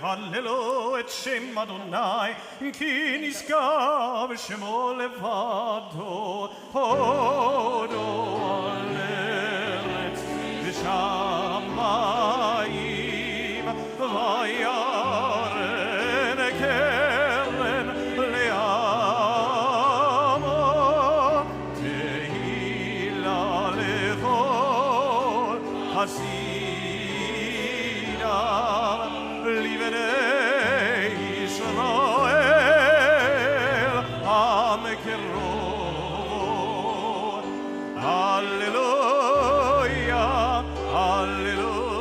הללו את שם אדוני, כי נשגב שמו לבדו, הודו על ארץ ושמיים, וירן קרן לעמו, תהילה לכל חסידיו, לבני ישראל המקרוב. הללויה, הללויה.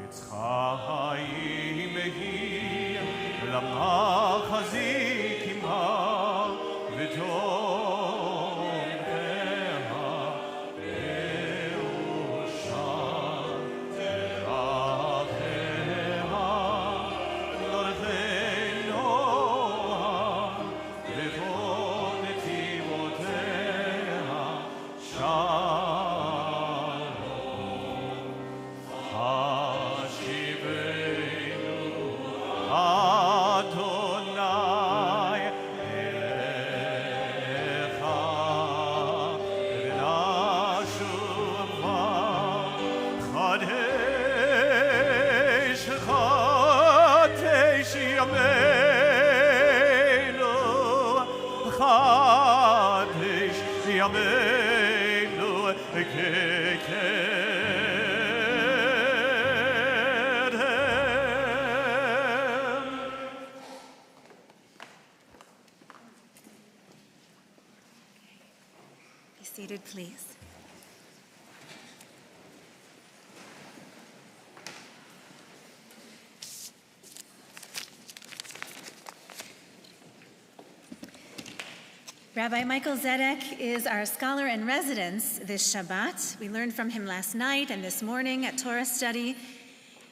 עץ חיים היא למחזיק עמה, ותום דמה בראשה, תרחמה דרכי נועם, בכל נתיבותיה שלום. השיבנו אדוני אליך, ונשובה חדש חדש ימינו, חדש ימינו כקדם. Be seated, please. Rabbi Michael Zedek is our scholar in residence this Shabbat. We learned from him last night and this morning at Torah study.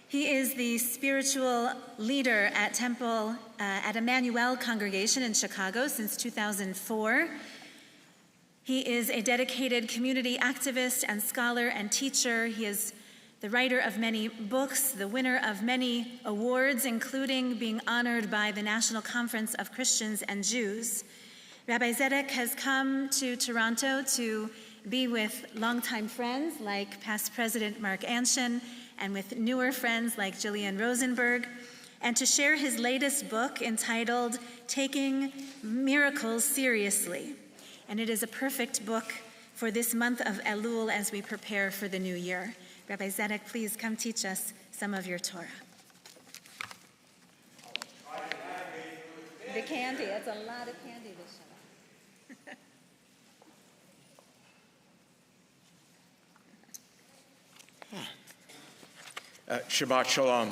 He is the spiritual leader at Temple at Emmanuel Congregation in Chicago since 2004. He is a dedicated community activist and scholar and teacher. He is the writer of many books, the winner of many awards, including being honored by the National Conference of Christians and Jews. Rabbi Zedek has come to Toronto to be with longtime friends like past President Mark Anshin and with newer friends like Jillian Rosenberg, and to share his latest book entitled Taking Miracles Seriously. And it is a perfect book for this month of Elul as we prepare for the new year. Rabbi Zedek, please come teach us some of your Torah. The candy, that's a lot of candy this Shabbat. Shabbat Shalom.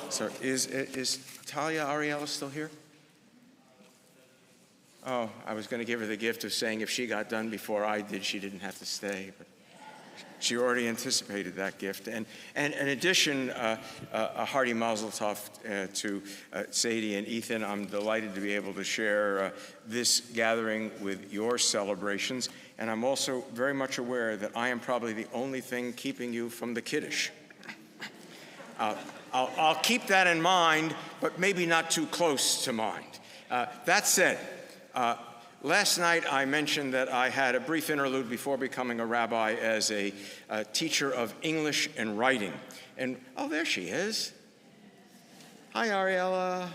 So is Talia Ariella still here? Oh, I was going to give her the gift of saying if she got done before I did, she didn't have to stay. But she already anticipated that gift. And in addition, a hearty mazel tov to Sadie and Ethan. I'm delighted to be able to share this gathering with your celebrations. And I'm also very much aware that I am probably the only thing keeping you from the Kiddush. I'll keep that in mind, but maybe not too close to mind. That said, last night I mentioned that I had a brief interlude before becoming a rabbi as a teacher of English and writing. And, oh, there she is. Hi, Ariella.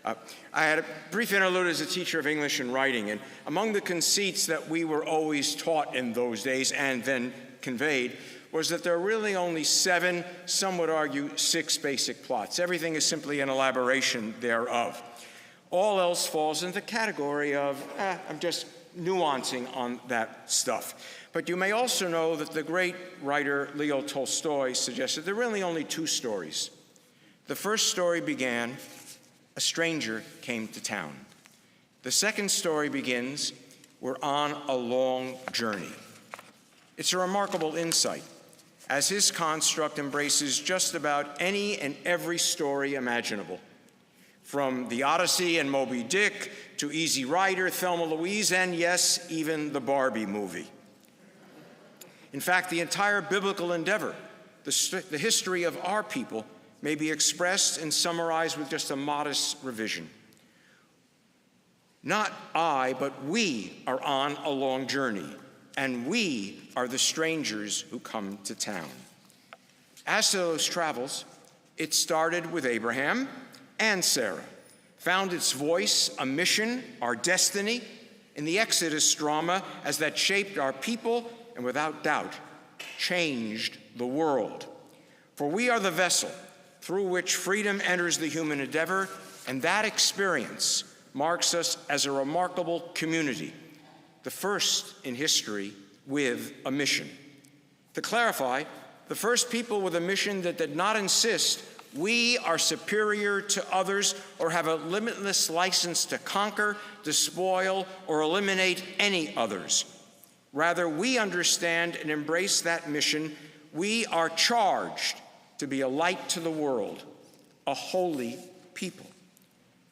I had a brief interlude as a teacher of English and writing. And among the conceits that we were always taught in those days and then conveyed was that there are really only 7, some would argue 6 basic plots. Everything is simply an elaboration thereof. All else falls into the category of, I'm just nuancing on that stuff. But you may also know that the great writer Leo Tolstoy suggested there are really only 2 stories. The first story began, a stranger came to town. The second story begins, we're on a long journey. It's a remarkable insight, as his construct embraces just about any and every story imaginable. From the Odyssey and Moby Dick to Easy Rider, Thelma Louise, and yes, even the Barbie movie. In fact, the entire biblical endeavor, the history of our people, may be expressed and summarized with just a modest revision. Not I, but we are on a long journey, and we are the strangers who come to town. As to those travels, it started with Abraham and Sarah, found its voice, a mission, our destiny, in the Exodus drama as that shaped our people and without doubt changed the world. For we are the vessel through which freedom enters the human endeavor, and that experience marks us as a remarkable community, the first in history with a mission. To clarify, the first people with a mission that did not insist we are superior to others or have a limitless license to conquer, despoil, or eliminate any others. Rather, we understand and embrace that mission. We are charged to be a light to the world, a holy people.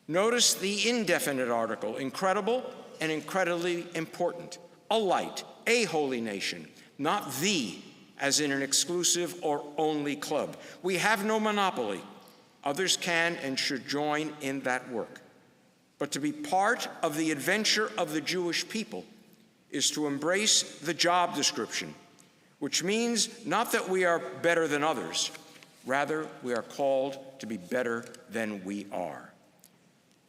Notice the indefinite article, incredible and incredibly important. A light, a holy nation, not the, as in an exclusive or only club. We have no monopoly. Others can and should join in that work. But to be part of the adventure of the Jewish people is to embrace the job description, which means not that we are better than others, rather we are called to be better than we are.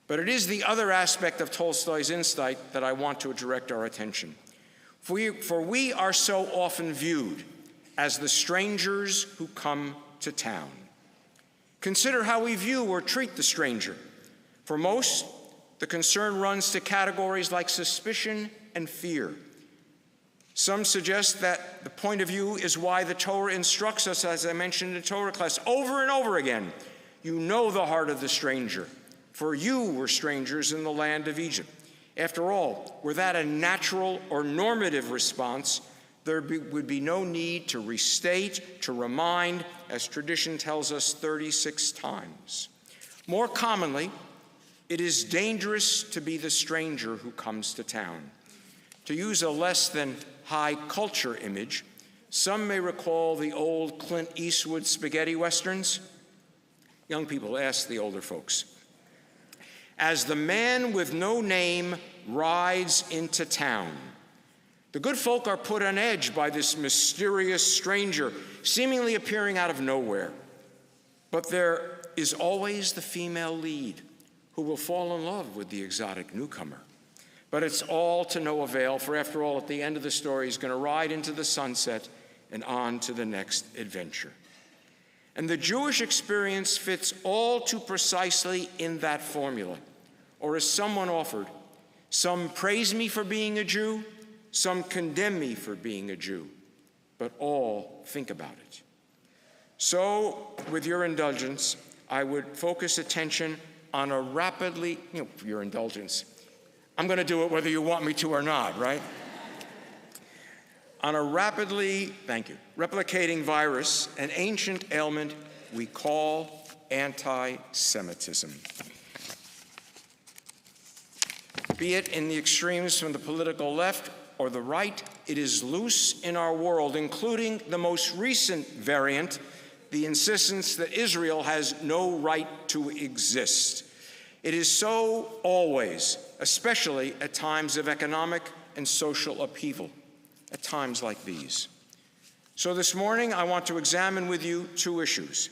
But it is the other aspect of Tolstoy's insight that I want to direct our attention. For we are so often viewed as the strangers who come to town. Consider how we view or treat the stranger. For most, the concern runs to categories like suspicion and fear. Some suggest that the point of view is why the Torah instructs us, as I mentioned in Torah class, over and over again. You know the heart of the stranger, for you were strangers in the land of Egypt. After all, were that a natural or normative response, there would be no need to restate, to remind, as tradition tells us 36 times. More commonly, it is dangerous to be the stranger who comes to town. To use a less than high culture image, some may recall the old Clint Eastwood spaghetti westerns. Young people, ask the older folks. As the man with no name rides into town, the good folk are put on edge by this mysterious stranger, seemingly appearing out of nowhere. But there is always the female lead who will fall in love with the exotic newcomer. But it's all to no avail, for after all, at the end of the story, he's going to ride into the sunset and on to the next adventure. And the Jewish experience fits all too precisely in that formula. Or as someone offered, some praise me for being a Jew, some condemn me for being a Jew, but all think about it. So, with your indulgence, I would focus attention on a rapidly, your indulgence, I'm going to do it whether you want me to or not, right? On a rapidly, replicating virus, an ancient ailment we call anti-Semitism. Be it in the extremes from the political left or the right, it is loose in our world, including the most recent variant, the insistence that Israel has no right to exist. It is so always, especially at times of economic and social upheaval, at times like these. So this morning, I want to examine with you two issues.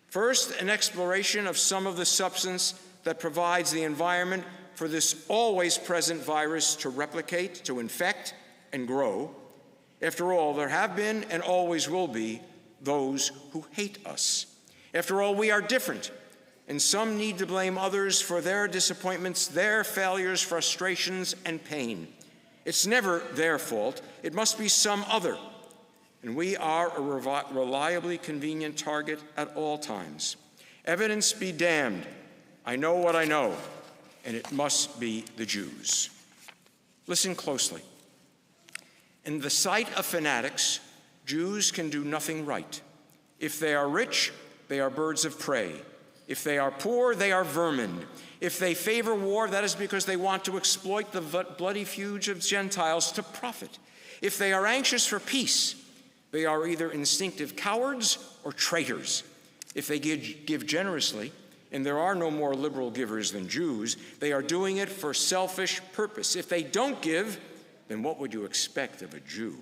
First, an exploration of some of the substance that provides the environment for this always present virus to replicate, to infect, and grow. After all, there have been and always will be those who hate us. After all, we are different, and some need to blame others for their disappointments, their failures, frustrations, and pain. It's never their fault. It must be some other. And we are a reliably convenient target at all times. Evidence be damned. I know what I know, and it must be the Jews. Listen closely. In the sight of fanatics, Jews can do nothing right. If they are rich, they are birds of prey. If they are poor, they are vermin. If they favor war, that is because they want to exploit the bloody feuds of Gentiles to profit. If they are anxious for peace, They are either instinctive cowards or traitors. If they give generously, and there are no more liberal givers than Jews, they are doing it for selfish purpose. If they don't give, then what would you expect of a Jew?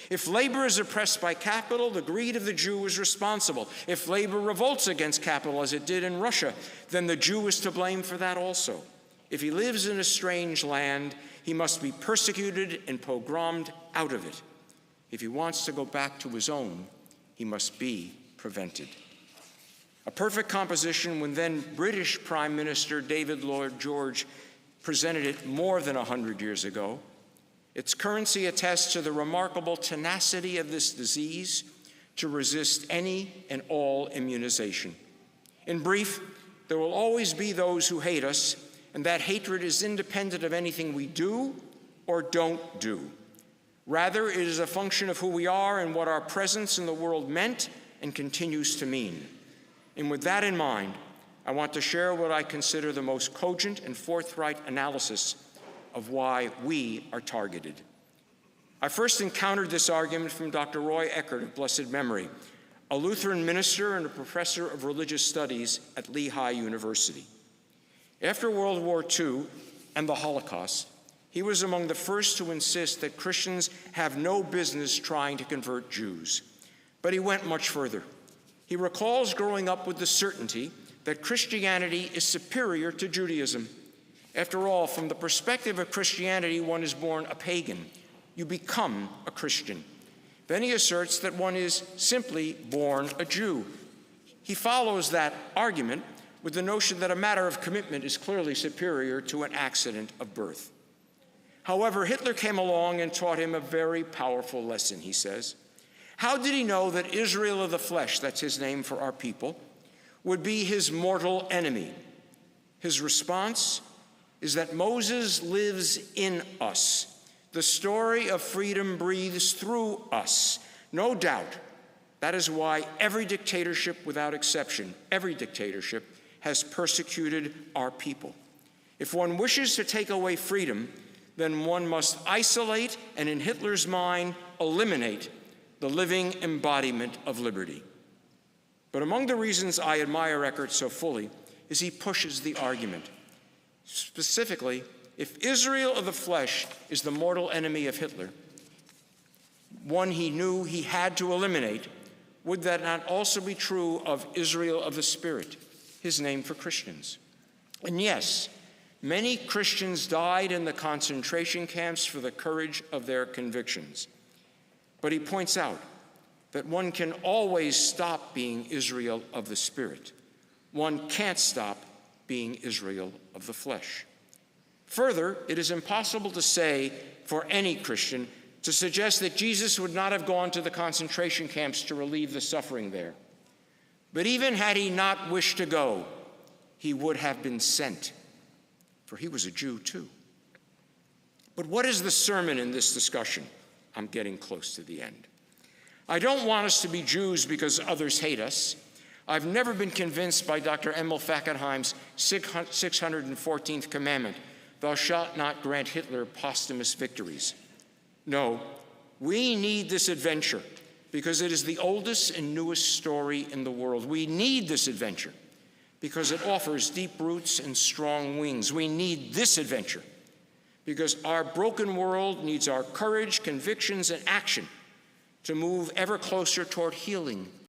If labor is oppressed by capital, the greed of the Jew is responsible. If labor revolts against capital, as it did in Russia, then the Jew is to blame for that also. If he lives in a strange land, he must be persecuted and pogromed out of it. If he wants to go back to his own, he must be prevented. A perfect composition when then British Prime Minister David Lloyd George presented it more than 100 years ago. Its currency attests to the remarkable tenacity of this disease to resist any and all immunization. In brief, there will always be those who hate us, and that hatred is independent of anything we do or don't do. Rather, it is a function of who we are and what our presence in the world meant and continues to mean. And with that in mind, I want to share what I consider the most cogent and forthright analysis of why we are targeted. I first encountered this argument from Dr. Roy Eckert of blessed memory, a Lutheran minister and a professor of religious studies at Lehigh University. After World War II and the Holocaust, he was among the first to insist that Christians have no business trying to convert Jews. But he went much further. He recalls growing up with the certainty that Christianity is superior to Judaism. After all, from the perspective of Christianity, one is born a pagan. You become a Christian. Then he asserts that one is simply born a Jew. He follows that argument with the notion that a matter of commitment is clearly superior to an accident of birth. However, Hitler came along and taught him a very powerful lesson, he says. How did he know that Israel of the flesh, that's his name for our people, would be his mortal enemy? His response is that Moses lives in us. The story of freedom breathes through us. No doubt, that is why every dictatorship, without exception, every dictatorship has persecuted our people. If one wishes to take away freedom, then one must isolate and, in Hitler's mind, eliminate the living embodiment of liberty. But among the reasons I admire Eckert so fully is he pushes the argument. Specifically, if Israel of the flesh is the mortal enemy of Hitler, one he knew he had to eliminate, would that not also be true of Israel of the Spirit, his name for Christians? And yes, many Christians died in the concentration camps for the courage of their convictions. But he points out that one can always stop being Israel of the Spirit. One can't stop being Israel of the flesh. Further, it is impossible to say for any Christian to suggest that Jesus would not have gone to the concentration camps to relieve the suffering there. But even had he not wished to go, he would have been sent, for he was a Jew too. But what is the sermon in this discussion? I'm getting close to the end. I don't want us to be Jews because others hate us. I've never been convinced by Dr. Emil Fackenheim's 614th commandment, thou shalt not grant Hitler posthumous victories. No, we need this adventure because it is the oldest and newest story in the world. We need this adventure because it offers deep roots and strong wings. We need this adventure because our broken world needs our courage, convictions, and action to move ever closer toward healing